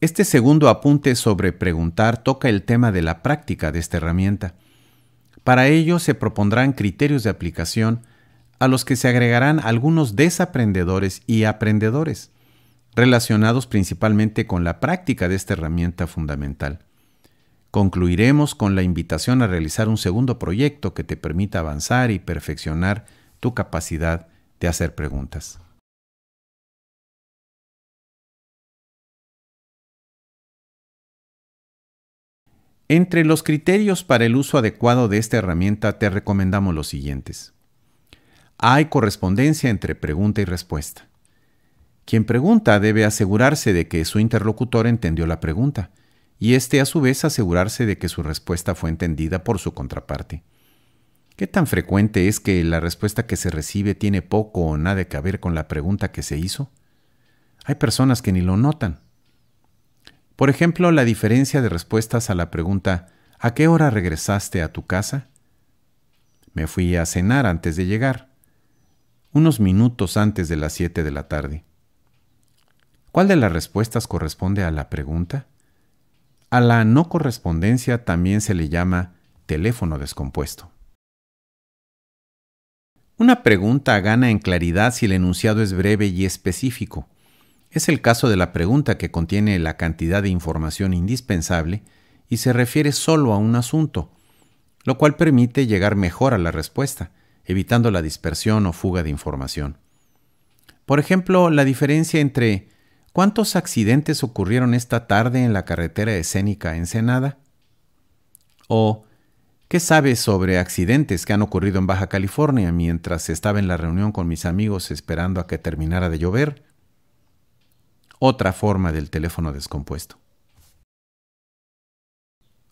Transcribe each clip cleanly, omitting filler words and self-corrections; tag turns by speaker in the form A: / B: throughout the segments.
A: Este segundo apunte sobre preguntar toca el tema de la práctica de esta herramienta. Para ello se propondrán criterios de aplicación a los que se agregarán algunos desaprendedores y aprendedores, relacionados principalmente con la práctica de esta herramienta fundamental. Concluiremos con la invitación a realizar un segundo proyecto que te permita avanzar y perfeccionar tu capacidad de hacer preguntas. Entre los criterios para el uso adecuado de esta herramienta te recomendamos los siguientes. Hay correspondencia entre pregunta y respuesta. Quien pregunta debe asegurarse de que su interlocutor entendió la pregunta, y éste a su vez asegurarse de que su respuesta fue entendida por su contraparte. ¿Qué tan frecuente es que la respuesta que se recibe tiene poco o nada que ver con la pregunta que se hizo? Hay personas que ni lo notan. Por ejemplo, la diferencia de respuestas a la pregunta ¿a qué hora regresaste a tu casa? Me fui a cenar antes de llegar, unos minutos antes de las 7 de la tarde. ¿Cuál de las respuestas corresponde a la pregunta? A la no correspondencia también se le llama teléfono descompuesto. Una pregunta gana en claridad si el enunciado es breve y específico. Es el caso de la pregunta que contiene la cantidad de información indispensable y se refiere solo a un asunto, lo cual permite llegar mejor a la respuesta, evitando la dispersión o fuga de información. Por ejemplo, la diferencia entre ¿cuántos accidentes ocurrieron esta tarde en la carretera escénica Ensenada? O ¿qué sabes sobre accidentes que han ocurrido en Baja California mientras estaba en la reunión con mis amigos esperando a que terminara de llover? Otra forma del teléfono descompuesto.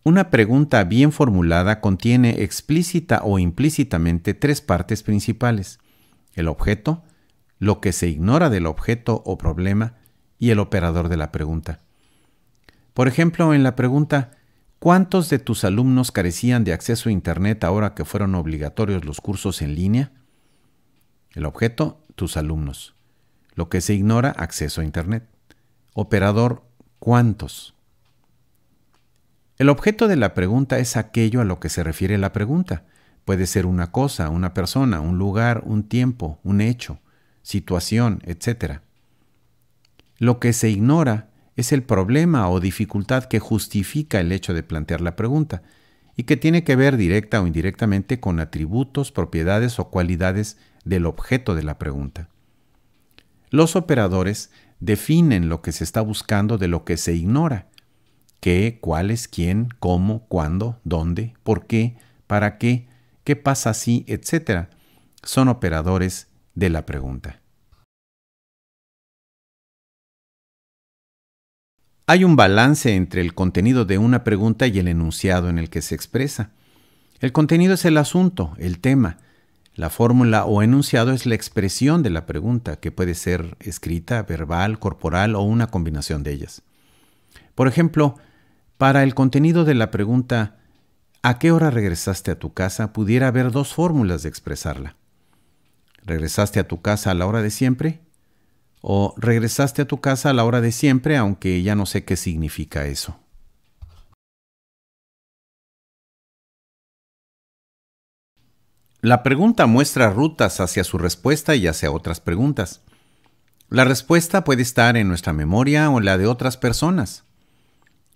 A: Una pregunta bien formulada contiene explícita o implícitamente tres partes principales: el objeto, lo que se ignora del objeto o problema y el operador de la pregunta. Por ejemplo, en la pregunta ¿cuántos de tus alumnos carecían de acceso a Internet ahora que fueron obligatorios los cursos en línea? El objeto, tus alumnos. Lo que se ignora, acceso a Internet. Operador, ¿cuántos? El objeto de la pregunta es aquello a lo que se refiere la pregunta. Puede ser una cosa, una persona, un lugar, un tiempo, un hecho, situación, etc. Lo que se ignora es el problema o dificultad que justifica el hecho de plantear la pregunta y que tiene que ver directa o indirectamente con atributos, propiedades o cualidades del objeto de la pregunta. Los operadores definen lo que se está buscando de lo que se ignora: qué, cuáles, quién, cómo, cuándo, dónde, por qué, para qué pasa si, etc. Son operadores de la pregunta. Hay un balance entre el contenido de una pregunta y el enunciado en el que se expresa. El contenido es el asunto, el tema. La fórmula o enunciado es la expresión de la pregunta, que puede ser escrita, verbal, corporal o una combinación de ellas. Por ejemplo, para el contenido de la pregunta ¿a qué hora regresaste a tu casa? Pudiera haber dos fórmulas de expresarla. ¿Regresaste a tu casa a la hora de siempre? O regresaste a tu casa a la hora de siempre, aunque ya no sé qué significa eso. La pregunta muestra rutas hacia su respuesta y hacia otras preguntas. La respuesta puede estar en nuestra memoria o en la de otras personas,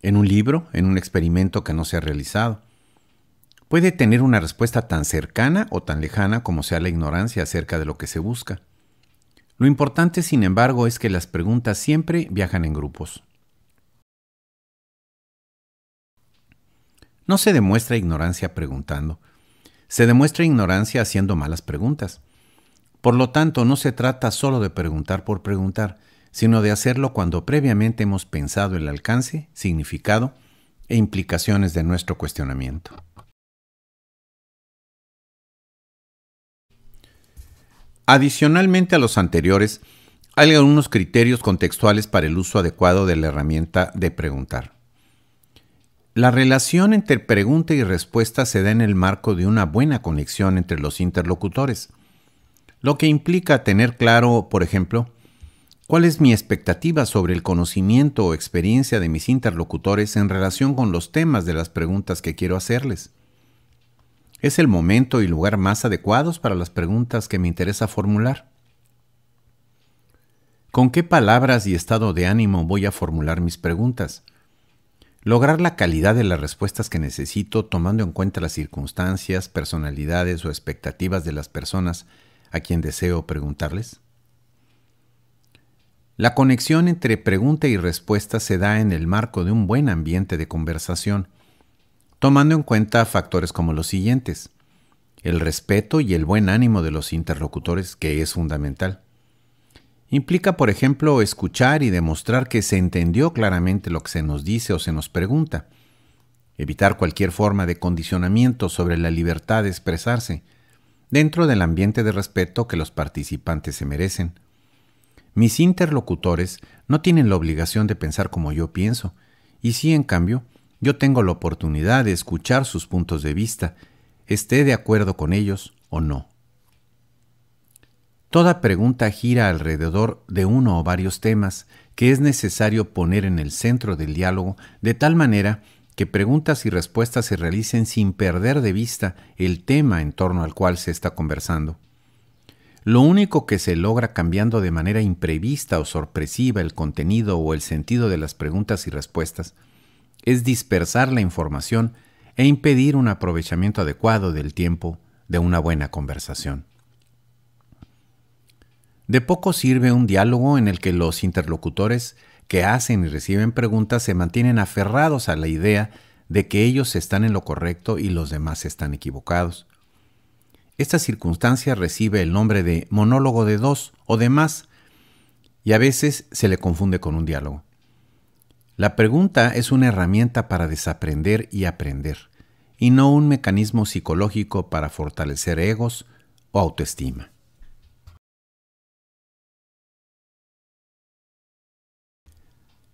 A: en un libro, en un experimento que no se ha realizado. Puede tener una respuesta tan cercana o tan lejana como sea la ignorancia acerca de lo que se busca. Lo importante, sin embargo, es que las preguntas siempre viajan en grupos. No se demuestra ignorancia preguntando. Se demuestra ignorancia haciendo malas preguntas. Por lo tanto, no se trata solo de preguntar por preguntar, sino de hacerlo cuando previamente hemos pensado el alcance, significado e implicaciones de nuestro cuestionamiento. Adicionalmente a los anteriores, hay algunos criterios contextuales para el uso adecuado de la herramienta de preguntar. La relación entre pregunta y respuesta se da en el marco de una buena conexión entre los interlocutores, lo que implica tener claro, por ejemplo, ¿Cuál es mi expectativa sobre el conocimiento o experiencia de mis interlocutores en relación con los temas de las preguntas que quiero hacerles? ¿Es el momento y lugar más adecuados para las preguntas que me interesa formular? ¿Con qué palabras y estado de ánimo voy a formular mis preguntas? Lograr la calidad de las respuestas que necesito tomando en cuenta las circunstancias, personalidades o expectativas de las personas a quien deseo preguntarles. La conexión entre pregunta y respuesta se da en el marco de un buen ambiente de conversación, tomando en cuenta factores como los siguientes: el respeto y el buen ánimo de los interlocutores, que es fundamental. Implica, por ejemplo, escuchar y demostrar que se entendió claramente lo que se nos dice o se nos pregunta. Evitar cualquier forma de condicionamiento sobre la libertad de expresarse, dentro del ambiente de respeto que los participantes se merecen. Mis interlocutores no tienen la obligación de pensar como yo pienso, y sí, en cambio, yo tengo la oportunidad de escuchar sus puntos de vista, esté de acuerdo con ellos o no. Toda pregunta gira alrededor de uno o varios temas que es necesario poner en el centro del diálogo, de tal manera que preguntas y respuestas se realicen sin perder de vista el tema en torno al cual se está conversando. Lo único que se logra cambiando de manera imprevista o sorpresiva el contenido o el sentido de las preguntas y respuestas es dispersar la información e impedir un aprovechamiento adecuado del tiempo de una buena conversación. De poco sirve un diálogo en el que los interlocutores que hacen y reciben preguntas se mantienen aferrados a la idea de que ellos están en lo correcto y los demás están equivocados. Esta circunstancia recibe el nombre de monólogo de dos o de más, y a veces se le confunde con un diálogo. La pregunta es una herramienta para desaprender y aprender, y no un mecanismo psicológico para fortalecer egos o autoestima.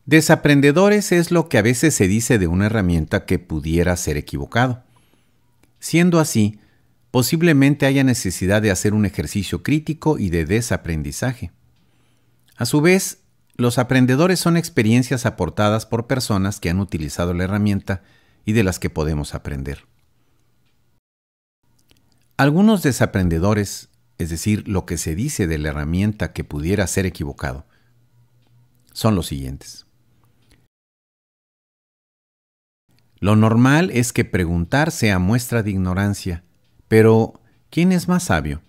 A: Desaprendedores es lo que a veces se dice de una herramienta que pudiera ser equivocado. Siendo así, posiblemente haya necesidad de hacer un ejercicio crítico y de desaprendizaje. A su vez, los aprendedores son experiencias aportadas por personas que han utilizado la herramienta y de las que podemos aprender. Algunos desaprendedores, es decir, lo que se dice de la herramienta que pudiera ser equivocado, son los siguientes. Lo normal es que preguntar sea muestra de ignorancia, pero ¿quién es más sabio?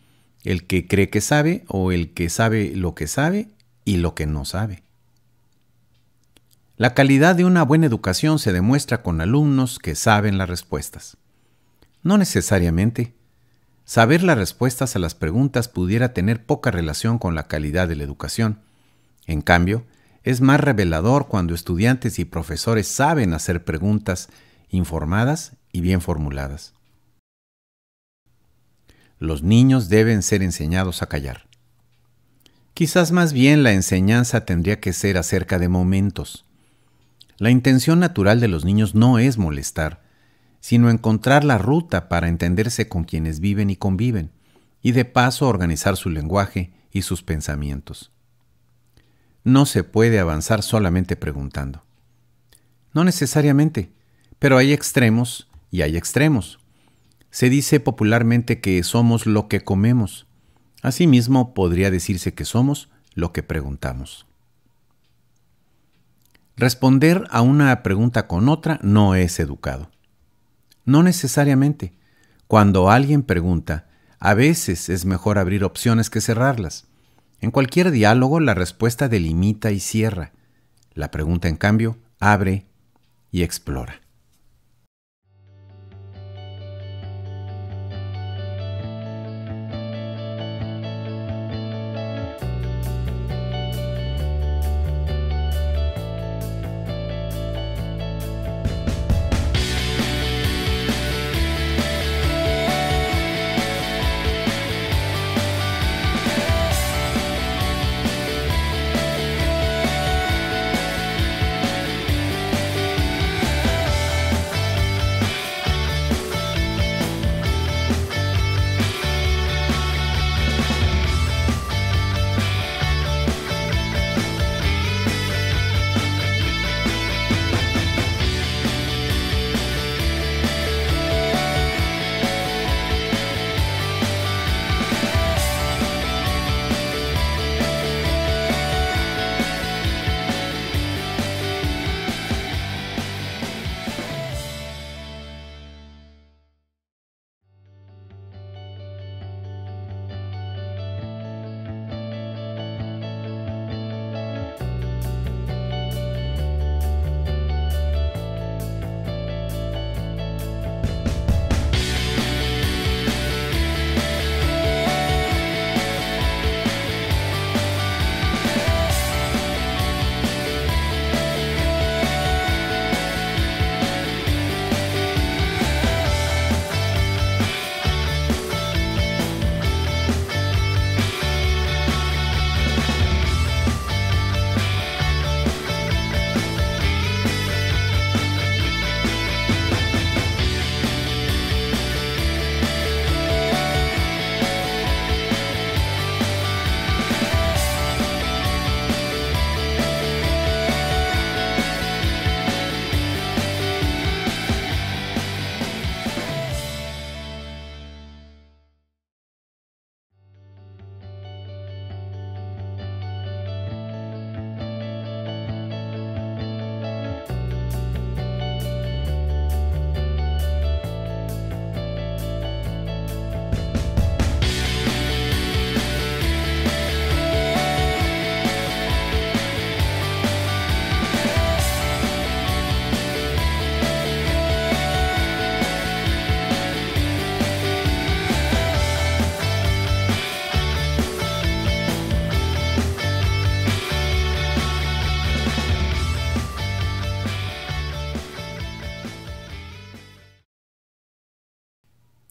A: ¿El que cree que sabe o el que sabe lo que sabe y lo que no sabe? La calidad de una buena educación se demuestra con alumnos que saben las respuestas. No necesariamente. Saber las respuestas a las preguntas pudiera tener poca relación con la calidad de la educación. En cambio, es más revelador cuando estudiantes y profesores saben hacer preguntas informadas y bien formuladas. Los niños deben ser enseñados a callar. Quizás más bien la enseñanza tendría que ser acerca de momentos. La intención natural de los niños no es molestar, sino encontrar la ruta para entenderse con quienes viven y conviven, y de paso organizar su lenguaje y sus pensamientos. No se puede avanzar solamente preguntando. No necesariamente, pero hay extremos y hay extremos. Se dice popularmente que somos lo que comemos. Asimismo, podría decirse que somos lo que preguntamos. Responder a una pregunta con otra no es educado. No necesariamente. Cuando alguien pregunta, a veces es mejor abrir opciones que cerrarlas. En cualquier diálogo, la respuesta delimita y cierra. La pregunta, en cambio, abre y explora.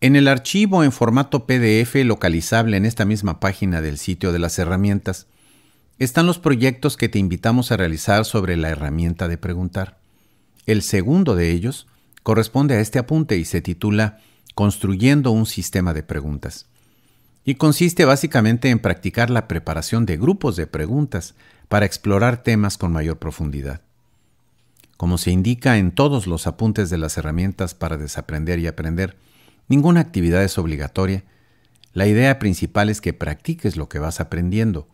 A: En el archivo en formato PDF localizable en esta misma página del sitio de las herramientas, están los proyectos que te invitamos a realizar sobre la herramienta de preguntar. El segundo de ellos corresponde a este apunte y se titula Construyendo un sistema de preguntas. Y consiste básicamente en practicar la preparación de grupos de preguntas para explorar temas con mayor profundidad. Como se indica en todos los apuntes de las herramientas para desaprender y aprender, ninguna actividad es obligatoria. La idea principal es que practiques lo que vas aprendiendo